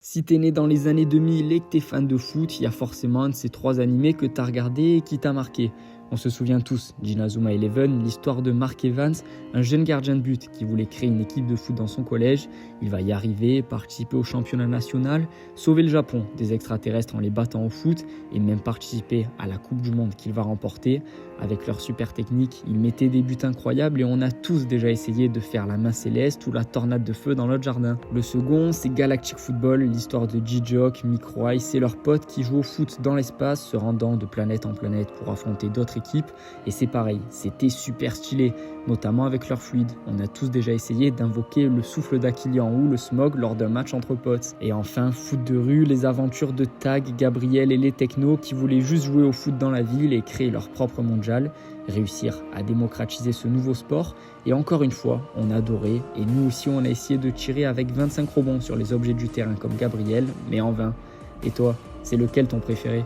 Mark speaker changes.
Speaker 1: Si t'es né dans les années 2000 et que t'es fan de foot, il y a forcément un de ces trois animés que t'as regardé et qui t'a marqué. On se souvient tous d'Inazuma Eleven, l'histoire de Mark Evans, un jeune gardien de but qui voulait créer une équipe de foot dans son collège. Il va y arriver, participer au championnat national, sauver le Japon des extraterrestres en les battant au foot et même participer à la Coupe du Monde qu'il va remporter. Avec leur super technique, ils mettaient des buts incroyables et on a tous déjà essayé de faire la main céleste ou la tornade de feu dans notre jardin. Le second, c'est Galactic Football, l'histoire de G-Jock, Micro-Ice et leurs potes qui jouent au foot dans l'espace, se rendant de planète en planète pour affronter d'autres équipes. Et c'est pareil, c'était super stylé, notamment avec leur fluide. On a tous déjà essayé d'invoquer le souffle d'Aquilian ou le smog lors d'un match entre potes. Et enfin, foot de rue, les aventures de Tag, Gabriel et les technos qui voulaient juste jouer au foot dans la ville et créer leur propre mondial. Réussir à démocratiser ce nouveau sport. Et encore une fois, on a adoré. Et nous aussi, on a essayé de tirer avec 25 rebonds sur les objets du terrain comme Gabriel, mais en vain. Et toi, c'est lequel ton préféré ?